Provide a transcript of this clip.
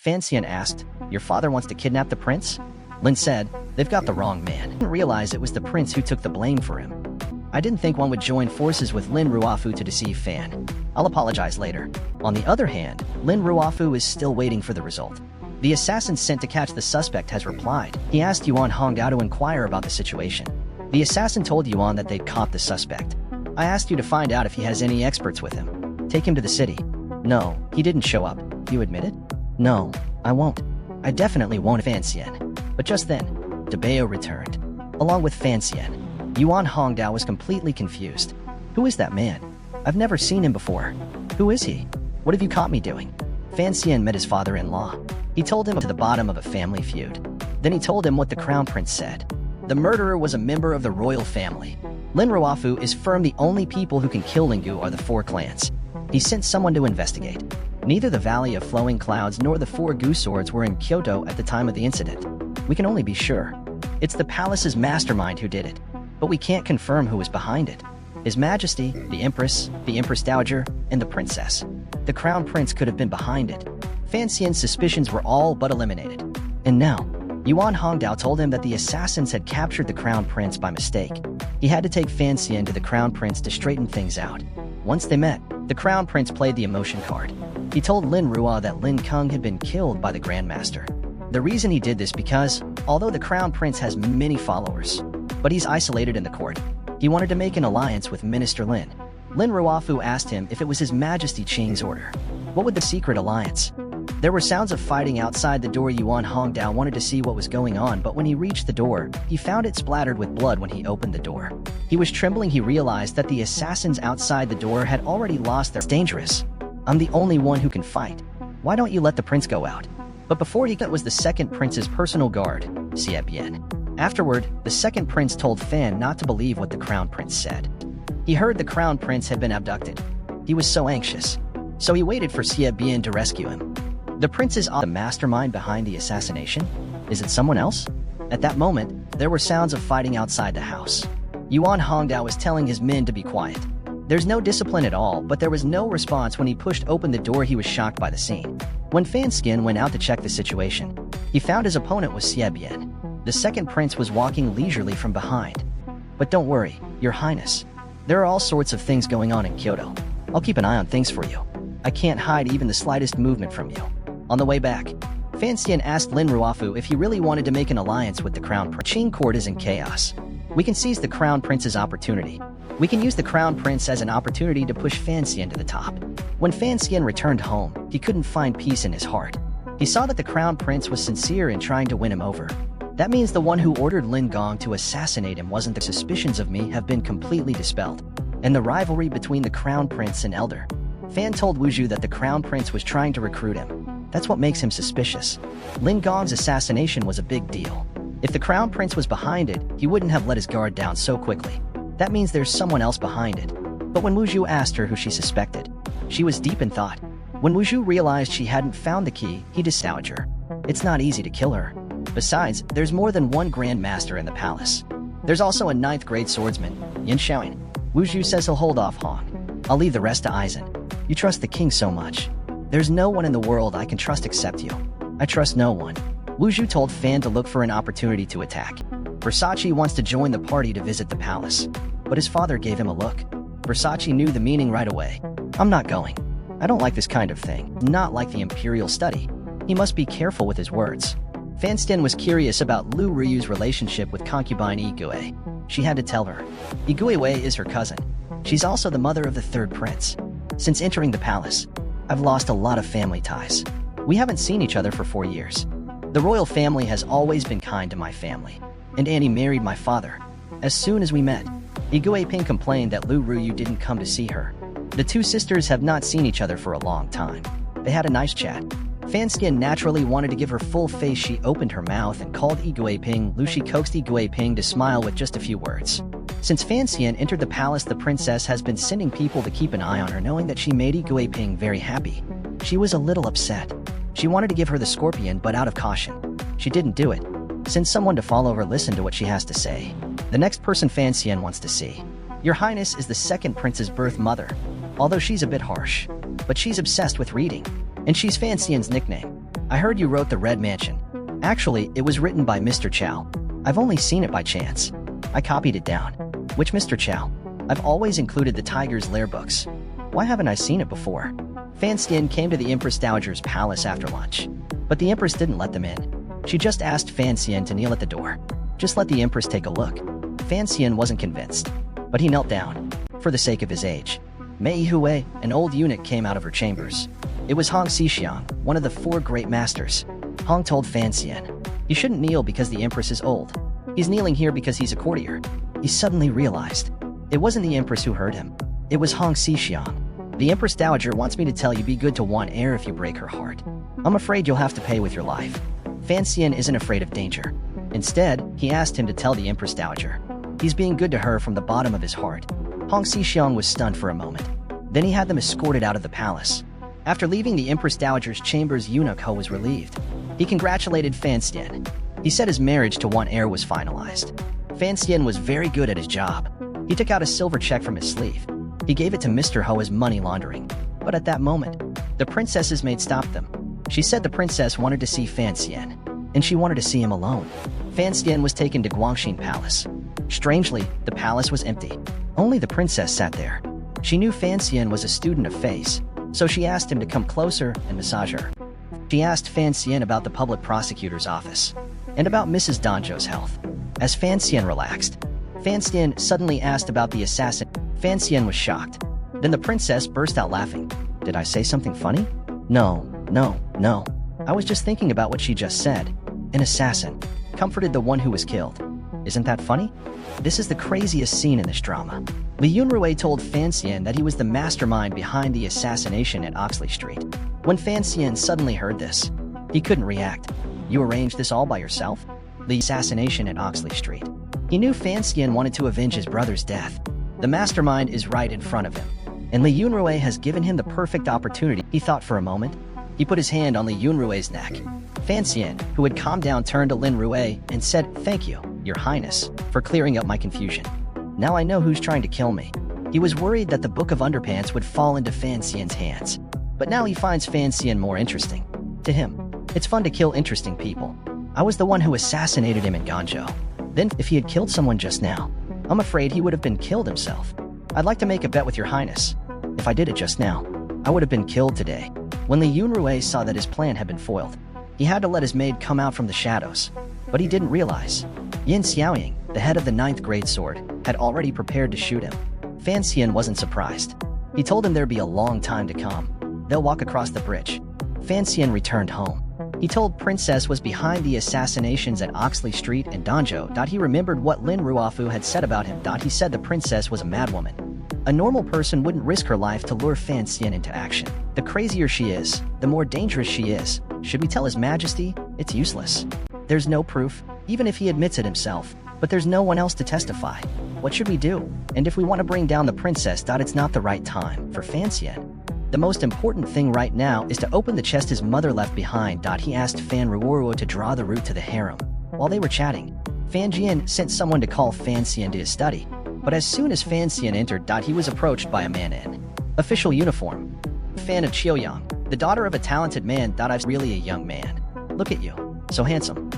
Fan Xian asked, "Your father wants to kidnap the prince?" Lin said, "They've got the wrong man." I didn't realize it was the prince who took the blame for him. I didn't think one would join forces with Lin Ruofu to deceive Fan. I'll apologize later. On the other hand, Lin Ruofu is still waiting for the result. The assassin sent to catch the suspect has replied. He asked Yuan Hongdao to inquire about the situation. The assassin told Yuan that they'd caught the suspect. I asked you to find out if he has any experts with him. Take him to the city. No, he didn't show up. You admit it? No, I won't. I definitely won't. Fan Xian. But just then, Debao returned. Along with Fan Xian, Yuan Hongdao was completely confused. Who is that man? I've never seen him before. Who is he? What have you caught me doing? Fan Xian met his father-in-law. He told him to the bottom of a family feud. Then he told him what the crown prince said. The murderer was a member of the royal family. Lin Ruofu is firm the only people who can kill Lingu are the 4 clans. He sent someone to investigate. Neither the Valley of Flowing Clouds nor the 4 goose swords were in Kyoto at the time of the incident. We can only be sure. It's the palace's mastermind who did it, but we can't confirm who was behind it. His Majesty, the Empress Dowager, and the Princess. The Crown Prince could have been behind it. Fan Xian's suspicions were all but eliminated. And now, Yuan Hongdao told him that the assassins had captured the Crown Prince by mistake. He had to take Fan Xian to the Crown Prince to straighten things out. Once they met, the Crown Prince played the emotion card. He told Lin Ruo that Lin Kung had been killed by the Grandmaster. The reason he did this because, although the Crown Prince has many followers, but he's isolated in the court, he wanted to make an alliance with Minister Lin. Lin Ruofu asked him if it was His Majesty Qing's order. What would the secret alliance? There were sounds of fighting outside the door. Yuan Hongdao wanted to see what was going on, but when he reached the door, he found it splattered with blood when he opened the door. He was trembling. He realized that the assassins outside the door had already lost their... It's dangerous. I'm the only one who can fight. Why don't you let the prince go out? But before he got was the second prince's personal guard, Xian. Afterward, the second prince told Fan not to believe what the crown prince said. He heard the crown prince had been abducted. He was so anxious. So he waited for Xian to rescue him. The prince is the mastermind behind the assassination? Is it someone else? At that moment, there were sounds of fighting outside the house. Yuan Hongdao was telling his men to be quiet. There's no discipline at all, but there was no response when he pushed open the door. He was shocked by the scene. When Fan Xian went out to check the situation, he found his opponent was Xian. The second prince was walking leisurely from behind. But don't worry, Your Highness. There are all sorts of things going on in Kyoto. I'll keep an eye on things for you. I can't hide even the slightest movement from you. On the way back, Fan Xian asked Lin Ruofu if he really wanted to make an alliance with the Crown Prince. Qing court is in chaos. We can seize the Crown Prince's opportunity. We can use the Crown Prince as an opportunity to push Fan Xian to the top. When Fan Xian returned home, he couldn't find peace in his heart. He saw that the Crown Prince was sincere in trying to win him over. That means the one who ordered Lin Gong to assassinate him wasn't. The suspicions of me have been completely dispelled. And the rivalry between the Crown Prince and Elder. Fan told Wu Zhu that the Crown Prince was trying to recruit him. That's what makes him suspicious. Lin Gong's assassination was a big deal. If the Crown Prince was behind it, he wouldn't have let his guard down so quickly. That means there's someone else behind it. But when Wu Zhu asked her who she suspected, she was deep in thought. When Wu Zhu realized she hadn't found the key, he discouraged her. It's not easy to kill her. Besides, there's more than one Grand Master in the palace. There's also a 9th grade swordsman, Yin Xian. Wu Zhu says he'll hold off Hong. I'll leave the rest to Aizen. You trust the king so much. There's no one in the world I can trust except you. I trust no one. Wu Zhu told Fan to look for an opportunity to attack. Versace wants to join the party to visit the palace. But his father gave him a look. Versace knew the meaning right away. I'm not going. I don't like this kind of thing. Not like the imperial study. He must be careful with his words. Fan Xian was curious about Lu Ruyu's relationship with concubine Igui. She had to tell her. Igui Wei is her cousin. She's also the mother of the 3rd prince. Since entering the palace, I've lost a lot of family ties. We haven't seen each other for 4 years. The royal family has always been kind to my family, and Annie married my father. As soon as we met, Igui Ping complained that Lu Ruyu didn't come to see her. The 2 sisters have not seen each other for a long time. They had a nice chat. Fan Xian naturally wanted to give her full face. She opened her mouth and called Igui Ping Lu. She coaxed Igui Ping to smile with just a few words. Since Fan Xian entered the palace, the princess has been sending people to keep an eye on her, knowing that she made Igui Ping very happy. She was a little upset. She wanted to give her the scorpion, but out of caution, she didn't do it. Send someone to follow her. Listen to what she has to say. The next person Fan Xian wants to see. Your Highness is the 2nd prince's birth mother. Although she's a bit harsh, but she's obsessed with reading. And she's Fan Xian's nickname. I heard you wrote The Red Mansion. Actually, it was written by Mr. Chow. I've only seen it by chance. I copied it down. Which Mr. Chow? I've always included the Tiger's Lair books. Why haven't I seen it before? Fan Xian came to the Empress Dowager's palace after lunch. But the Empress didn't let them in. She just asked Fan Xian to kneel at the door. Just let the Empress take a look. Fan Xian wasn't convinced. But he knelt down. For the sake of his age. Mei Hui, an old eunuch, came out of her chambers. It was Hong Xixiang, one of the 4 great masters. Hong told Fan Xian, "You shouldn't kneel because the Empress is old. He's kneeling here because he's a courtier." He suddenly realized. It wasn't the Empress who heard him. It was Hong Xixiang. "The Empress Dowager wants me to tell you be good to want heir if you break her heart. I'm afraid you'll have to pay with your life." Fan Xian isn't afraid of danger. Instead, he asked him to tell the Empress Dowager. He's being good to her from the bottom of his heart. Hong Xixiang was stunned for a moment. Then he had them escorted out of the palace. After leaving the Empress Dowager's chambers, Eunuch Ho was relieved. He congratulated Fan Xian. He said his marriage to one heir was finalized. Fan Xian was very good at his job. He took out a silver check from his sleeve. He gave it to Mr. Ho as money laundering. But at that moment, the princess's maid stopped them. She said the princess wanted to see Fan Xian, and she wanted to see him alone. Fan Xian was taken to Guangxin Palace. Strangely, the palace was empty. Only the princess sat there. She knew Fan Xian was a student of face, so she asked him to come closer and massage her. She asked Fan Xian about the public prosecutor's office, and about Mrs. Danzhou's health. As Fan Xian relaxed, Fan Xian suddenly asked about the assassin. Fan Xian was shocked. Then the princess burst out laughing. "Did I say something funny?" No. I was just thinking about what she just said. An assassin comforted the one who was killed. Isn't that funny? This is the craziest scene in this drama. Li Yunrui told Fan Xian that he was the mastermind behind the assassination at Oxley Street. When Fan Xian suddenly heard this, he couldn't react. "You arranged this all by yourself?" The assassination at Oxley Street. He knew Fan Xian wanted to avenge his brother's death. The mastermind is right in front of him, and Li Yunrui has given him the perfect opportunity. He thought for a moment. He put his hand on Li Yunrui's neck. Fan Xian, who had calmed down, turned to Lin Rui and said, "Thank you, Your Highness, for clearing up my confusion. Now I know who's trying to kill me." He was worried that the Book of Underpants would fall into Fan Xian's hands. But now he finds Fan Xian more interesting. To him, it's fun to kill interesting people. I was the one who assassinated him in Ganzhou. Then, if he had killed someone just now, I'm afraid he would have been killed himself. I'd like to make a bet with Your Highness. If I did it just now, I would have been killed today. When Li Yunrui saw that his plan had been foiled, he had to let his maid come out from the shadows. But he didn't realize. Yin Xiaoying, the head of the 9th grade sword, had already prepared to shoot him. Fan Xian wasn't surprised. He told him there'd be a long time to come. They'll walk across the bridge. Fan Xian returned home. He told Princess was behind the assassinations at Oxley Street and Danzhou. He remembered what Lin Ruofu had said about him. He said the princess was a madwoman. A normal person wouldn't risk her life to lure Fan Xian into action. The crazier she is, the more dangerous she is. Should we tell His Majesty? It's useless. There's no proof, even if he admits it himself. But there's no one else to testify. What should we do? And if we want to bring down the princess, it's not the right time for Fan Xian. The most important thing right now is to open the chest his mother left behind. He asked Fan Ruoruo to draw the route to the harem. While they were chatting, Fan Jian sent someone to call Fan Xian to his study. But as soon as Fan Xian entered, he was approached by a man in official uniform. Fan of Qiuyang, the daughter of a talented man. I'm really a young man. Look at you. So handsome.